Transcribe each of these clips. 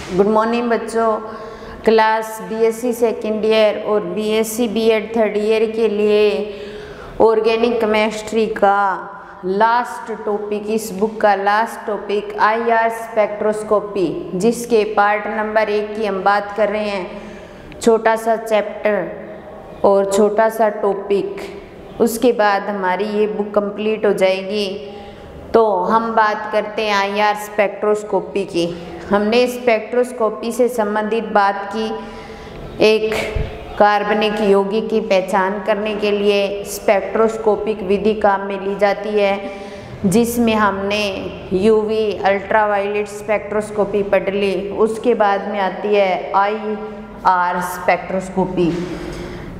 Good morning बच्चों। Class BSc second year और BSc BEd third year के लिए ऑर्गेनिक केमिस्ट्री का लास्ट टॉपिक, इस बुक का लास्ट टॉपिक आईआर स्पेक्ट्रोस्कोपी, जिसके पार्ट नंबर 1 की हम बात कर रहे हैं। छोटा सा चैप्टर और छोटा सा टॉपिक, उसके बाद हमारी ये बुक कंप्लीट हो जाएगी। तो हम बात करते हैं आईआर स्पेक्ट्रोस्कोपी की। हमने स्पेक्ट्रोस्कोपी से संबंधित बात की। एक कार्बनिक यौगिक की पहचान करने के लिए स्पेक्ट्रोस्कोपिक विधि काम में ली जाती है, जिसमें हमने यूवी अल्ट्रावायलेट स्पेक्ट्रोस्कोपी पढ़ ली। उसके बाद में आती है आईआर स्पेक्ट्रोस्कोपी।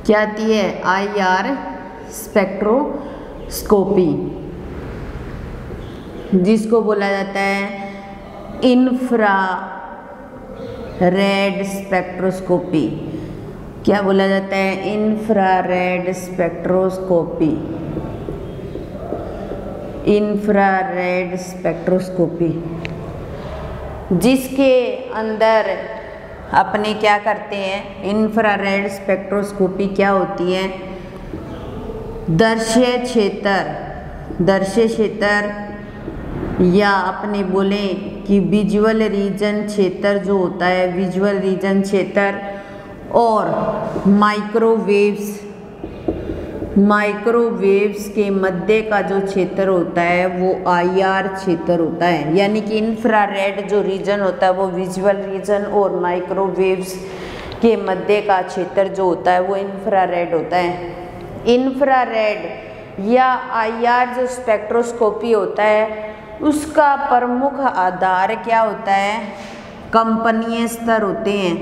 क्या आती है? आईआर स्पेक्ट्रोस्कोपी, जिसको बोला जाता है इंफ्रारेड स्पेक्ट्रोस्कोपी। क्या बोला जाता है? Infrared spectroscopy. इंफ्रारेड स्पेक्ट्रोस्कोपी, जिसके अंदर अपने क्या करते हैं? इंफ्रारेड स्पेक्ट्रोस्कोपी क्या होती है? दृश्य क्षेत्र या अपने बोले कि विजुअल रीजन क्षेत्र जो होता है, विजुअल रीजन क्षेत्र और माइक्रोवेव्स के मध्य का जो क्षेत्र होता है वो आईआर क्षेत्र होता है। यानी कि इंफ्रारेड जो रीजन होता है वो विजुअल रीजन और माइक्रोवेव्स के मध्य का क्षेत्र जो होता है वो इंफ्रारेड होता है। इंफ्रारेड या आईआर जो स्पेक्ट्रोस्कोपी होता है उसका प्रमुख आधार क्या होता है? कंपनीय स्तर होते हैं।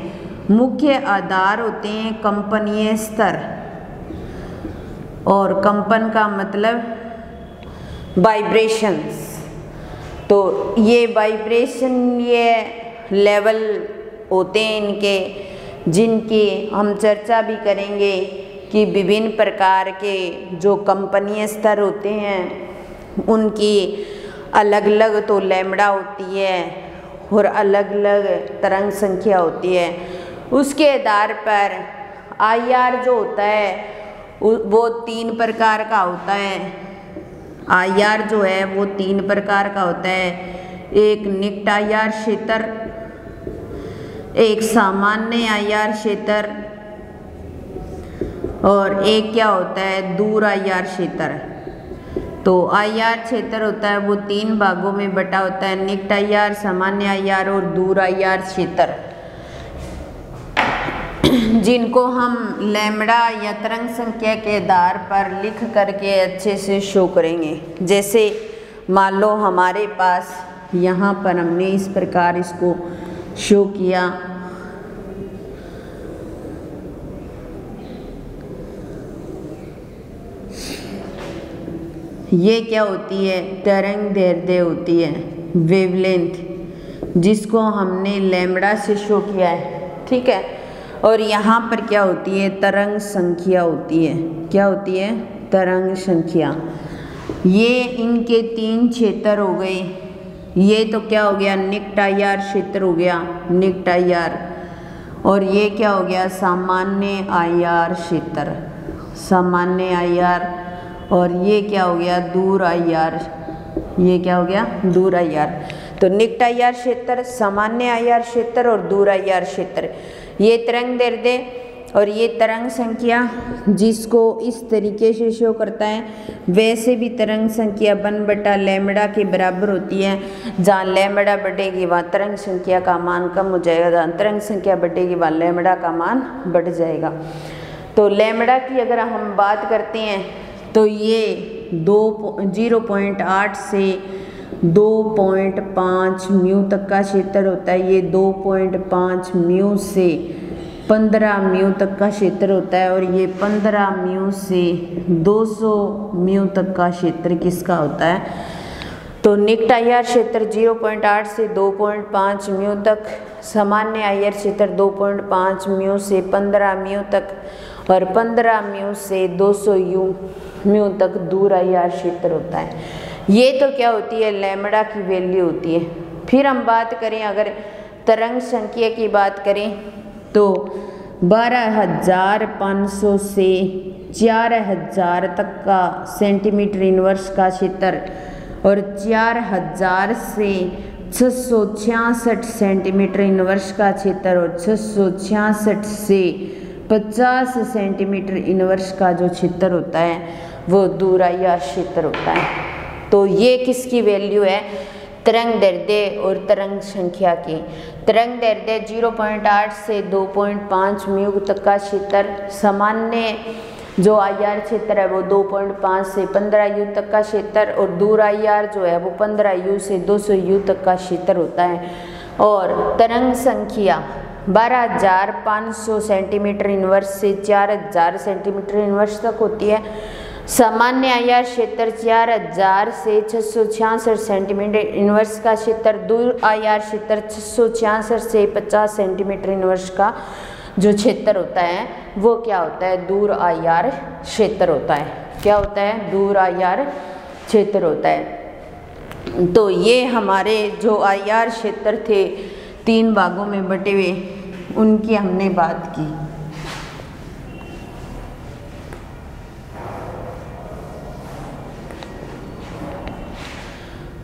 मुख्य आधार होते हैं कंपनीय स्तर, और कंपन का मतलब वाइब्रेशंस। तो ये वाइब्रेशन, ये लेवल होते हैं इनके, जिनकी हम चर्चा भी करेंगे कि विभिन्न प्रकार के जो कंपनीय स्तर होते हैं उनकी अलग अलग तो लैम्बडा होती है और अलग अलग तरंग संख्या होती है। उसके आधार पर आईआर जो होता है वो 3 प्रकार का होता है। आईआर जो है वो 3 प्रकार का होता है। एक निकट आईआर क्षेत्र, एक सामान्य आईआर क्षेत्र और एक क्या होता है? दूर आईआर क्षेत्र। तो आईआर क्षेत्र होता है वो 3 भागों में बटा होता है: निकट आईआर, सामान्य आईआर और दूर आईआर क्षेत्र, जिनको हम लैम्बडा या तरंग संख्या के आधार पर लिख करके अच्छे से शो करेंगे। जैसे मान लो हमारे पास यहाँ पर हमने इस प्रकार इसको शो किया। ये क्या होती है? तरंग दैर्ध्य होती है, वेवलेंथ, जिसको हमने लैम्बडा से शो किया है। ठीक है। और यहाँ पर क्या होती है? तरंग संख्या होती है। क्या होती है? तरंग संख्या। ये इनके 3 क्षेत्र हो गए। ये तो क्या हो गया? निकट आईआर क्षेत्र हो गया, निकट आईआर। और ये क्या हो गया? सामान्य आईआर क्षेत्र, सामान्य आईआर। और ये क्या हो गया? दूर आईआर। ये क्या हो गया? दूर आईआर। तो निकट आईआर क्षेत्र, सामान्य आईआर क्षेत्र और दूर आईआर क्षेत्र, ये तरंग दैर्ध्य और ये तरंग संख्या, जिसको इस तरीके से शो करता है। वैसे भी तरंग संख्या 1 लैम्बडा के बराबर होती है। जहाँ लैम्बडा बढ़ेगी वहाँ तरंग संख्या का मान कम हो जाएगा, जहाँ तरंग संख्या बढ़ेगी वहाँ लैम्बडा का मान बढ़ जाएगा। तो लैम्बडा की अगर हम बात करते हैं तो ये 0.8 से 2.5 म्यू तक का क्षेत्र होता है। ये 2.5 म्यू से 15 म्यू तक का क्षेत्र होता है। और ये 15 म्यू से 200 म्यू तक का क्षेत्र किसका होता है? तो निकट आईआर क्षेत्र 0.8 से 2.5 म्यू तक, सामान्य आईआर क्षेत्र 2.5 म्यू से 15 म्यू तक और 15 म्यू से 200 म्यू तक दूर आईआर क्षेत्र होता है। ये तो क्या होती है? लैम्बडा की वैल्यू होती है। फिर हम बात करें अगर तरंग संख्या की बात करें तो 12,500 से 4,000 तक का सेंटीमीटर इनवर्स का क्षेत्र और 4,000 से 666 सेंटीमीटर इनवर्स का क्षेत्र और 666 से 50 सेंटीमीटर इनवर्स का जो क्षेत्र होता है वो दूरायार क्षेत्र होता है। तो ये किसकी वैल्यू है? तरंग दैर्ध्य और तरंग संख्या की। तरंग दैर्ध्य 0.8 से 2.5 म्यू तक का क्षेत्र, सामान्य जो आईआर क्षेत्र है वो 2.5 से 15 यू तक का क्षेत्र और दूर आईआर जो है वो 15 यू से 200 यू तक का क्षेत्र होता है। और तरंग संख्या 12,500 सेंटीमीटर इनवर्स से 4,000 सेंटीमीटर इनवर्स तक होती है। सामान्य आईआर क्षेत्र 4,000 से 666 सेंटीमीटर इनवर्स का क्षेत्र, दूर आईआर क्षेत्र 666 से 50 सेंटीमीटर इनवर्स का जो क्षेत्र होता है वो क्या होता है? दूर आईआर क्षेत्र होता है। क्या होता है? दूर आईआर क्षेत्र होता है। तो ये हमारे जो आईआर क्षेत्र थे 3 भागों में बटे हुए, उनकी हमने बात की।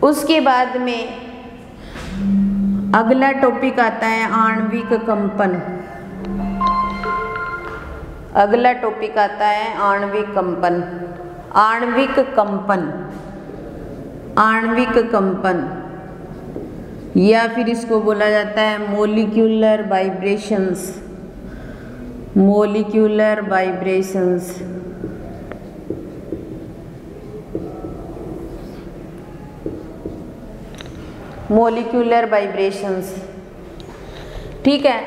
उसके बाद में अगला टॉपिक आता है आणविक कंपन। अगला टॉपिक आता है आणविक कंपन। आणविक कंपन, आणविक कंपन या फिर इसको बोला जाता है molecular vibrations. Molecular vibrations, molecular vibrations, ठीक है।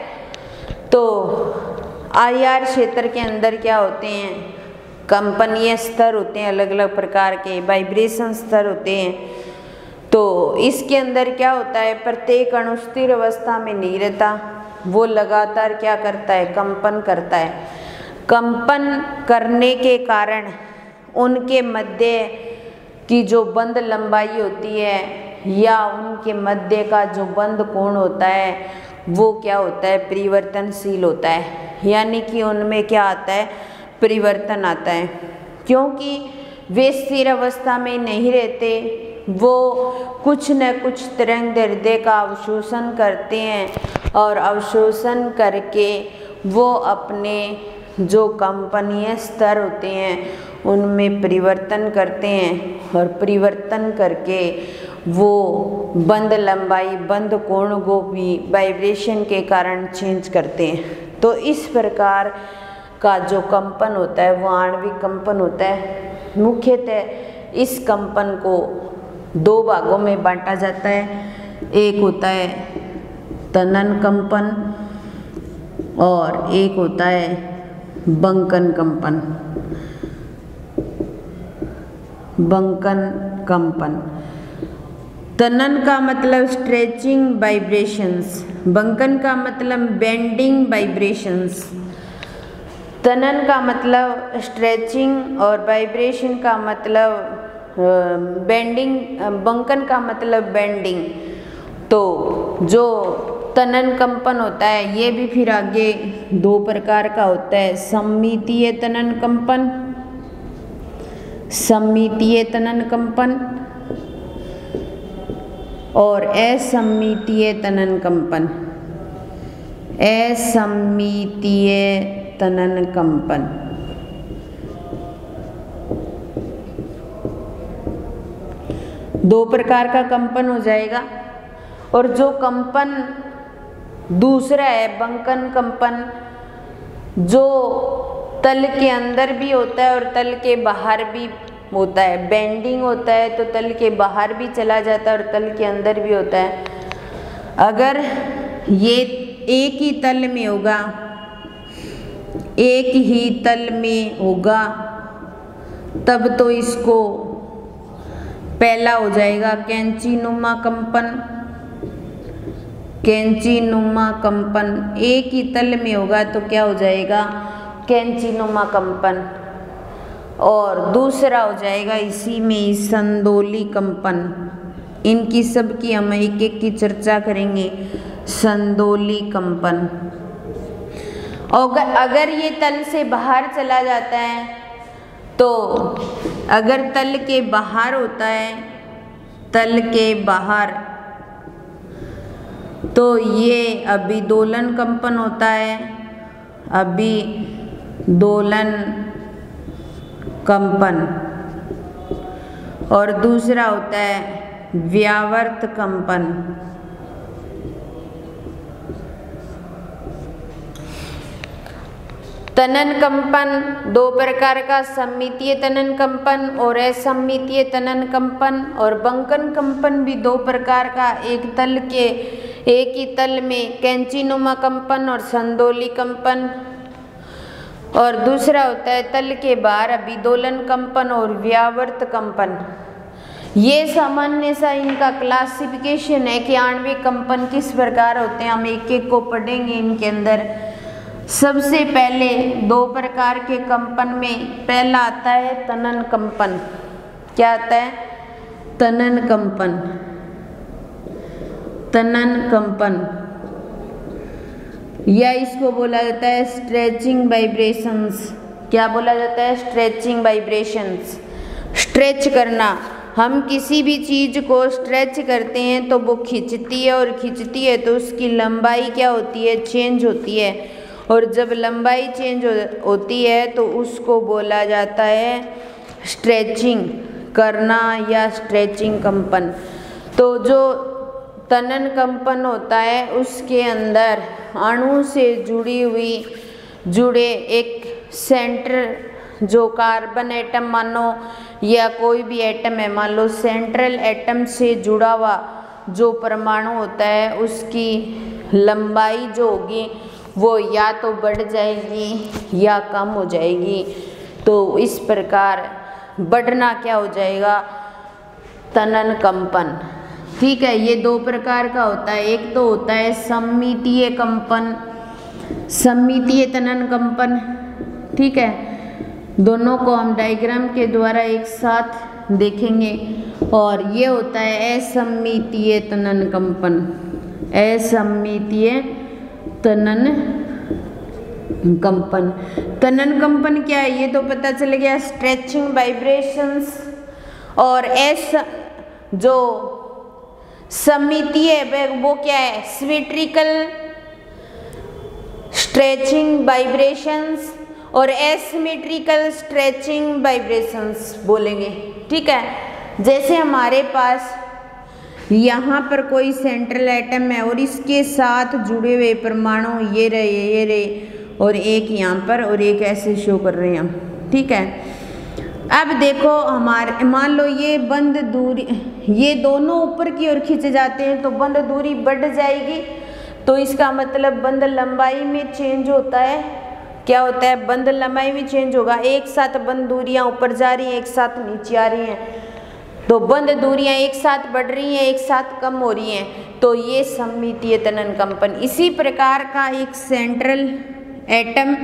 तो आईआर क्षेत्र के अंदर क्या होते हैं? कंपनीय स्तर होते हैं, अलग अलग प्रकार के वाइब्रेशन स्तर होते हैं। तो इसके अंदर क्या होता है? प्रत्येक अणु स्थिर अवस्था में नहीं रहता, वो लगातार क्या करता है? कंपन करता है। कंपन करने के कारण उनके मध्य की जो बंध लंबाई होती है या उनके मध्य का जो बंध कोण होता है वो क्या होता है? परिवर्तनशील होता है। यानी कि उनमें क्या आता है? परिवर्तन आता है। क्योंकि वे स्थिर अवस्था में नहीं रहते, वो कुछ न कुछ तरंग दैर्ध्य का अवशोषण करते हैं और अवशोषण करके वो अपने जो कंपनीय स्तर होते हैं उनमें परिवर्तन करते हैं और परिवर्तन करके वो बंध लंबाई, बंध कोण को भी वाइब्रेशन के कारण चेंज करते हैं। तो इस प्रकार का जो कंपन होता है वो आणविक कंपन होता है। मुख्यतः इस कंपन को 2 भागों में बांटा जाता है। एक होता है तनन कंपन और एक होता है बंकन कंपन। बंकन कंपन, तनन का मतलब स्ट्रेचिंग वाइब्रेशंस, बंकन का मतलब बेंडिंग वाइब्रेशंस। तनन का मतलब स्ट्रेचिंग और वाइब्रेशन का मतलब बेंडिंग, बंकन का मतलब बेंडिंग। तो जो तनन कंपन होता है ये भी फिर आगे 2 प्रकार का होता है। सममितीय तनन कंपन, सममितीय तनन कंपन और असममितीय तनन कंपन। असममितीय तनन कंपन, दो प्रकार का कंपन हो जाएगा। और जो कंपन दूसरा है बंकन कंपन, जो तल के अंदर भी होता है और तल के बाहर भी होता है। बेंडिंग होता है तो तल के बाहर भी चला जाता है और तल के अंदर भी होता है। अगर ये एक ही तल में होगा, एक ही तल में होगा तब तो इसको पहला हो जाएगा कैंचीनुमा कंपन। कैंचीनुमा कंपन एक ही तल में होगा तो क्या हो जाएगा? कैंचीनुमा कंपन। और दूसरा हो जाएगा इसी में संदोली कंपन। इनकी सब की हम एक एक की चर्चा करेंगे। संदोली कंपन। और अगर ये तल से बाहर चला जाता है तो अगर तल के बाहर होता है, तल के बाहर, तो ये अभिदोलन कंपन होता है, अभिदोलन कंपन। और दूसरा होता है व्यावर्त कंपन। तनन कंपन दो प्रकार का, सममितीय तनन कंपन और असममितीय तनन कंपन। और बंकन कंपन भी दो प्रकार का, एक ही तल में कैंचीनुमा कंपन और संदोली कंपन। और दूसरा होता है तल के बाहर अभिदोलन कंपन और व्यावर्त कंपन। ये सामान्य सा इनका क्लासिफिकेशन है कि आणविक कंपन किस प्रकार होते हैं। हम एक एक को पढ़ेंगे इनके अंदर। सबसे पहले दो प्रकार के कंपन में पहला आता है तनन कंपन। क्या आता है? तनन कंपन। तनन कंपन या इसको बोला जाता है स्ट्रेचिंग वाइब्रेशंस। क्या बोला जाता है? Stretching vibrations. स्ट्रेच करना, हम किसी भी चीज को स्ट्रेच करते हैं तो वो खिंचती है, और खिंचती है तो उसकी लंबाई क्या होती है? चेंज होती है। और जब लंबाई चेंज होती है तो उसको बोला जाता है स्ट्रेचिंग करना या स्ट्रेचिंग कंपन। तो जो तनन कंपन होता है उसके अंदर अणु से जुड़े एक सेंटर, जो कार्बन एटम मानो या कोई भी एटम है, मान लो सेंट्रल एटम से जुड़ा हुआ जो परमाणु होता है उसकी लंबाई जो होगी वो या तो बढ़ जाएगी या कम हो जाएगी। तो इस प्रकार बढ़ना क्या हो जाएगा? तनन कंपन। ठीक है, ये दो प्रकार का होता है। एक तो होता है सममितीय कंपन, सममितीय तनन कंपन। ठीक है, दोनों को हम डायग्राम के द्वारा एक साथ देखेंगे। और ये होता है असममितीय तनन कंपन। असममितीय तनन कंपन। तनन कंपन क्या है ये तो पता चल गया, स्ट्रेचिंग वाइब्रेशंस। और जो सममितीय है वो क्या है? सिमेट्रिकल स्ट्रेचिंग वाइब्रेशंस और एसिमेट्रिकल स्ट्रेचिंग वाइब्रेशंस बोलेंगे। ठीक है, जैसे हमारे पास यहाँ पर कोई सेंट्रल एटम है और इसके साथ जुड़े हुए परमाणु ये रहे और एक यहाँ पर और एक ऐसे शो कर रहे हैं। ठीक है, अब देखो हमारे मान लो ये बंद दूरी, ये दोनों ऊपर की ओर खींचे जाते हैं तो बंद दूरी बढ़ जाएगी। तो इसका मतलब बंद लंबाई में चेंज होता है। क्या होता है? बंद लंबाई में चेंज होगा। एक साथ बंद दूरियां ऊपर जा रही हैं, एक साथ नीचे आ रही हैं, तो बंद दूरियां एक साथ बढ़ रही हैं, एक साथ कम हो रही हैं। तो ये सममितीय तनन कंपन। इसी प्रकार का एक सेंट्रल एटम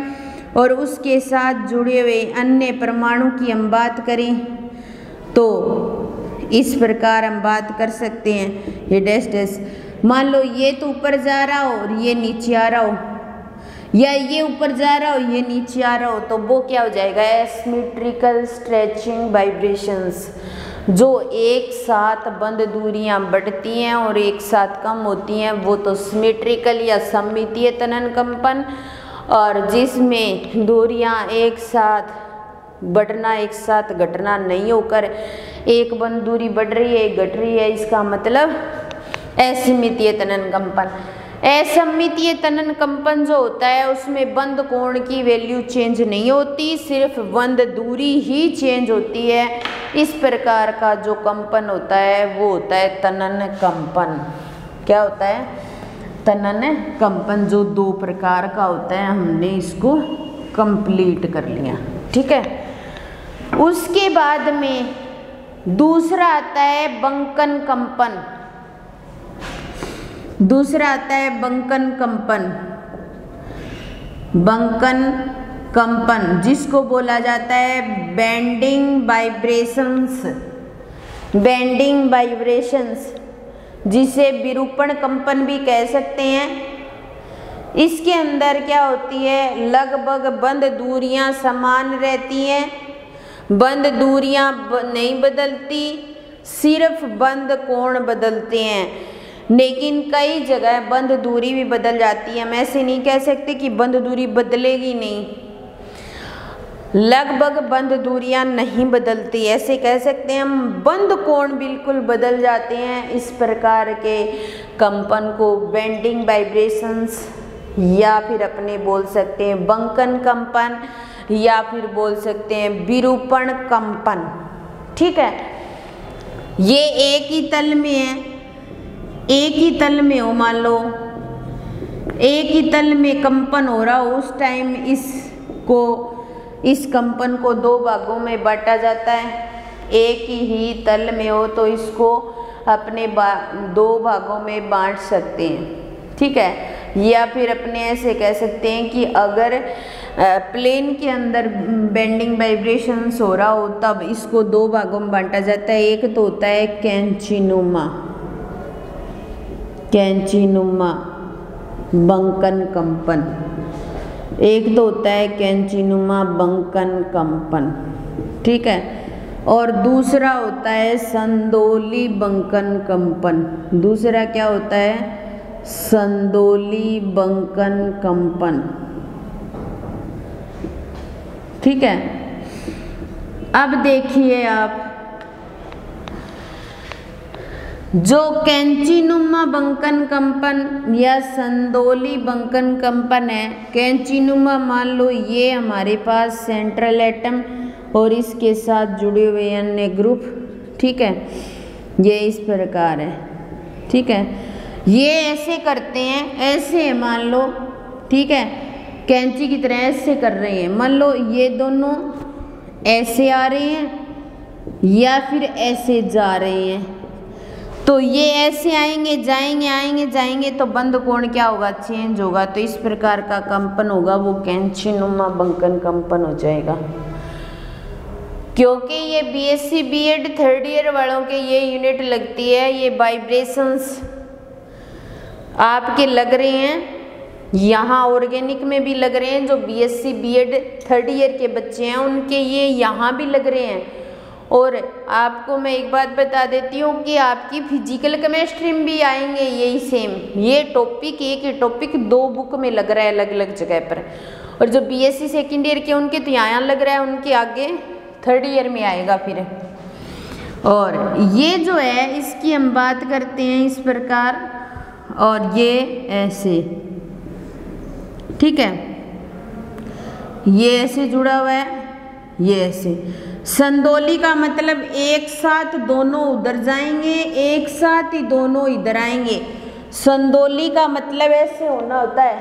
और उसके साथ जुड़े हुए अन्य परमाणु की हम बात करें तो इस प्रकार हम बात कर सकते हैं। ये डैश मान लो ये तो ऊपर जा रहा हो और ये नीचे आ रहा हो, या ये ऊपर जा रहा हो ये नीचे आ रहा हो, तो वो क्या हो जाएगा? Asymmetrical stretching vibrations. जो एक साथ बंद दूरियां बढ़ती हैं और एक साथ कम होती हैं वो तो सिमेट्रिकल या सममितीय तनन कंपन। और जिसमें दूरियां एक साथ बढ़ना एक साथ घटना नहीं होकर एक बंद दूरी बढ़ रही है एक घट रही है, इसका मतलब असिमितीय तनन कंपन। असममितीय तनन कंपन जो होता है उसमें बंद कोण की वैल्यू चेंज नहीं होती, सिर्फ बंद दूरी ही चेंज होती है। इस प्रकार का जो कंपन होता है वो होता है तनन कंपन। क्या होता है? तनन कंपन, जो दो प्रकार का होता है। हमने इसको कंप्लीट कर लिया। ठीक है, उसके बाद में दूसरा आता है बंकन कंपन। दूसरा आता है बंकन कंपन। बंकन कंपन जिसको बोला जाता है बेंडिंग वाइब्रेशंस। बेंडिंग वाइब्रेशंस जिसे विरूपण कंपन भी कह सकते हैं। इसके अंदर क्या होती है, लगभग बंद दूरियां समान रहती हैं, बंद दूरियां नहीं बदलती, सिर्फ बंद कोण बदलते हैं। लेकिन कई जगह बंद दूरी भी बदल जाती है, हम ऐसे नहीं कह सकते कि बंद दूरी बदलेगी नहीं, लगभग बंद दूरियां नहीं बदलती, ऐसे कह सकते हैं हम। बंद कोण बिल्कुल बदल जाते हैं। इस प्रकार के कंपन को बेंडिंग वाइब्रेशंस या फिर अपने बोल सकते हैं बंकन कंपन या फिर बोल सकते हैं विरूपण कंपन। ठीक है, ये एक ही तल में है, एक ही तल में हो, मान लो एक ही तल में कंपन हो रहा हो, उस टाइम इस कंपन को दो भागों में बांटा जाता है। एक ही तल में हो तो इसको अपने दो भागों में बांट सकते हैं। ठीक है, या फिर अपने ऐसे कह सकते हैं कि अगर प्लेन के अंदर बेंडिंग वाइब्रेशंस हो रहा हो तब इसको दो भागों में बांटा जाता है। एक तो होता है कैंचिनुमा बंकन कंपन, एक तो होता है कैंचिनुमा बंकन कंपन। ठीक है, और दूसरा होता है संदोली बंकन कंपन। दूसरा क्या होता है, संदोली बंकन कंपन। ठीक है, अब देखिए आप, जो कैंचिनुमा बंकन कंपन या संदोली बंकन कंपन है, कैंचिनुमा मान लो ये हमारे पास सेंट्रल एटम और इसके साथ जुड़े हुए अन्य ग्रुप। ठीक है, ये इस प्रकार है। ठीक है, ये ऐसे करते हैं, ऐसे मान लो। ठीक है, कैंची की तरह ऐसे कर रहे हैं, मान लो ये दोनों ऐसे आ रहे हैं या फिर ऐसे जा रहे हैं, तो ये ऐसे आएंगे जाएंगे आएंगे जाएंगे तो बंद कोण क्या होगा, चेंज होगा। तो इस प्रकार का कंपन होगा, वो कैंचिनुमा बंकन कंपन हो जाएगा। क्योंकि ये बीएससी बीएड थर्ड ईयर वालों के ये यूनिट लगती है, ये वाइब्रेशंस आपके लग रहे हैं, यहाँ ऑर्गेनिक में भी लग रहे हैं। जो बीएससी बीएड थर्ड ईयर के बच्चे हैं उनके ये यहाँ भी लग रहे हैं। और आपको मैं एक बात बता देती हूँ कि आपकी फिजिकल केमिस्ट्री में भी आएंगे यही सेम, ये टॉपिक एक ही टॉपिक दो बुक में लग रहा है अलग अलग जगह पर। और जो बीएससी सेकेंड ईयर के उनके तो यहाँ लग रहा है, उनके आगे थर्ड ईयर में आएगा फिर। और ये जो है इसकी हम बात करते हैं इस प्रकार, और ये ऐसे। ठीक है, ये ऐसे जुड़ा हुआ है, ये ऐसे। संदोली का मतलब एक साथ दोनों उधर जाएंगे, एक साथ ही दोनों इधर आएंगे। संदोली का मतलब ऐसे होना होता है,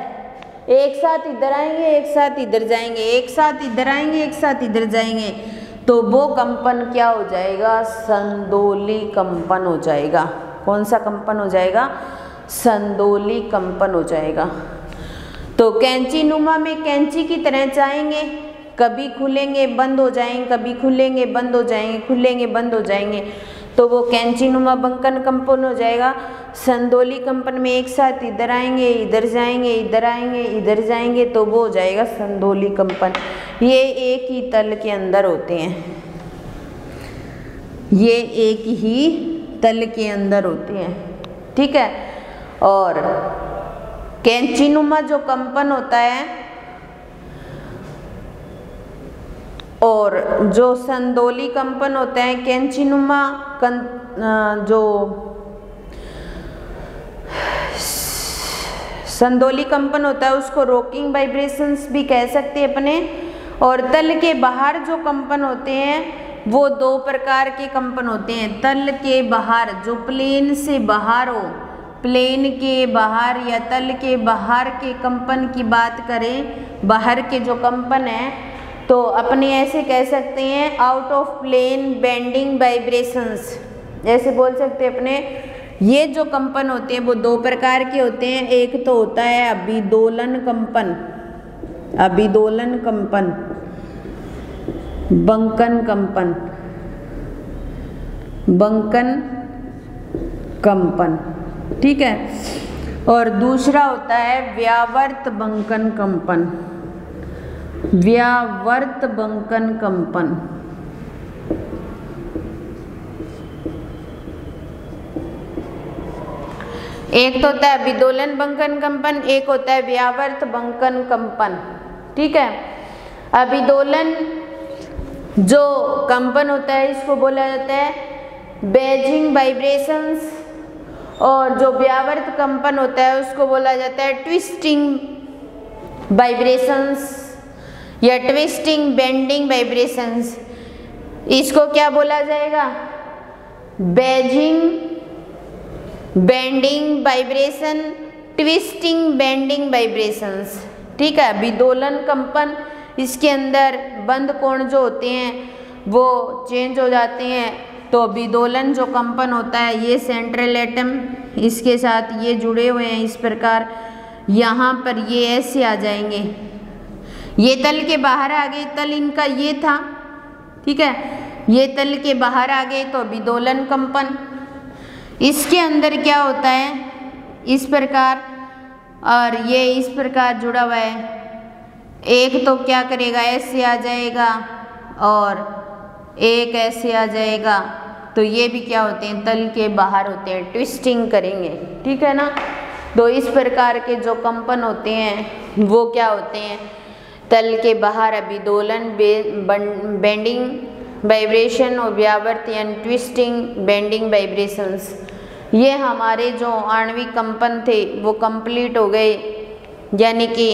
एक साथ इधर आएंगे एक साथ इधर जाएंगे, एक साथ इधर आएंगे एक साथ इधर जाएंगे, तो वो कंपन क्या हो जाएगा, संदोली कंपन हो जाएगा। कौन सा कंपन हो जाएगा, संदोली कंपन हो जाएगा। तो कैंचिनुमा में कैंची की तरह जाएंगे, कभी खुलेंगे बंद हो जाएंगे, कभी खुलेंगे बंद हो जाएंगे, खुलेंगे बंद हो जाएंगे, तो वो कैंचिनुमा बंकन कंपन हो जाएगा। संदोली कंपन में एक साथ इधर आएंगे इधर जाएंगे इधर आएंगे इधर जाएंगे, तो वो हो जाएगा संदोली कंपन। ये एक ही तल के अंदर होते हैं, ये एक ही तल के अंदर होते हैं। ठीक है, और कैंचिनुमा जो कंपन होता है और जो संदोली कंपन होता है, कैंचिनुमा जो संदोली कंपन होता है उसको रॉकिंग वाइब्रेशंस भी कह सकते हैं अपने। और तल के बाहर जो कंपन होते हैं वो दो प्रकार के कंपन होते हैं। तल के बाहर जो प्लेन से बाहर हो, प्लेन के बाहर या तल के बाहर के कंपन की बात करें, बाहर के जो कंपन है तो अपने ऐसे कह सकते हैं out of plane bending vibrations, ऐसे बोल सकते हैं अपने। ये जो कंपन होते हैं वो दो प्रकार के होते हैं, एक तो होता है अभिदोलन कंपन, अभिदोलन कंपन, बंकन कंपन, बंकन कंपन, ठीक है। और दूसरा होता है व्यावर्त बंकन कंपन, व्यावर्त बंकन कंपन। एक तो होता है विदोलन बंकन कंपन, एक होता है व्यावर्त बंकन कंपन, ठीक है। अभिदोलन जो कंपन होता है इसको बोला जाता है बेजिंग वाइब्रेशंस, और जो व्यावर्त कंपन होता है उसको बोला जाता है ट्विस्टिंग वाइब्रेशंस या ट्विस्टिंग बेंडिंग वाइब्रेशंस। इसको क्या बोला जाएगा? Beijing bending vibration, twisting bending vibrations, ठीक है। विदोलन कंपन, इसके अंदर बंद कोण जो होते हैं वो चेंज हो जाते हैं। तो विदोलन जो कंपन होता है ये सेंट्रल एटम इसके साथ ये जुड़े हुए हैं इस प्रकार, यहाँ पर ये ऐसे आ जाएंगे, ये तल के बाहर आ गए, तल इनका ये था, ठीक है, ये तल के बाहर आ गए तो विदोलन कंपन। इसके अंदर क्या होता है इस प्रकार, और ये इस प्रकार जुड़ा हुआ है। एक तो क्या करेगा ऐसे आ जाएगा और एक ऐसे आ जाएगा, तो ये भी क्या होते हैं तल के बाहर होते हैं, ट्विस्टिंग करेंगे, ठीक है ना। तो इस प्रकार के जो कंपन होते हैं वो क्या होते हैं तल के बाहर, अभिदोलन बेंडिंग वाइब्रेशन और व्यावर्त यानी ट्विस्टिंग बेंडिंग वाइब्रेशंस। ये हमारे जो आणविक कंपन थे वो कंप्लीट हो गए, यानी कि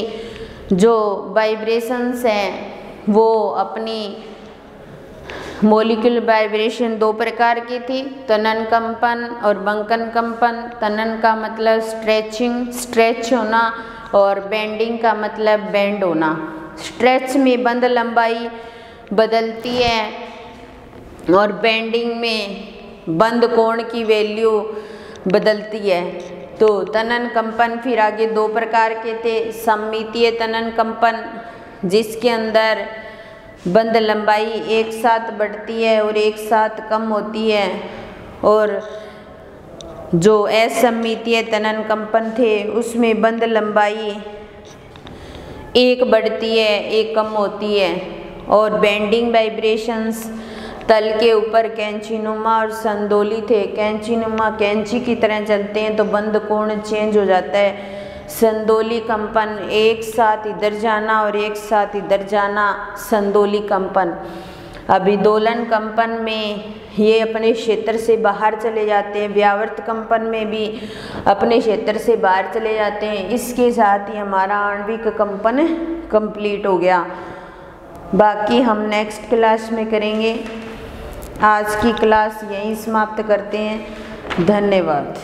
जो वाइब्रेशंस हैं वो अपनी मॉलिक्यूलर वाइब्रेशन दो प्रकार की थी, तनन कंपन और बंकन कंपन। तनन का मतलब स्ट्रेचिंग, स्ट्रेच होना, और बेंडिंग का मतलब बेंड होना। स्ट्रेच में बंद लंबाई बदलती है और बेंडिंग में बंद कोण की वैल्यू बदलती है। तो तनन कंपन फिर आगे दो प्रकार के थे, सममितीय तनन कंपन जिसके अंदर बंद लंबाई एक साथ बढ़ती है और एक साथ कम होती है, और जो असममितीय तनन कंपन थे उसमें बंद लंबाई एक बढ़ती है एक कम होती है। और बेंडिंग वाइब्रेशंस तल के ऊपर कैंचीनुमा और संदोली थे। कैंचीनुमा कैंची की तरह चलते हैं तो बंद कोण चेंज हो जाता है। संदोली कंपन एक साथ इधर जाना और एक साथ इधर जाना, संदोली कंपन। अभिदोलन कंपन में ये अपने क्षेत्र से बाहर चले जाते हैं, व्यावर्त कंपन में भी अपने क्षेत्र से बाहर चले जाते हैं। इसके साथ ही हमारा आणविक कंपन कंप्लीट हो गया। बाकी हम नेक्स्ट क्लास में करेंगे। आज की क्लास यहीं समाप्त करते हैं। धन्यवाद।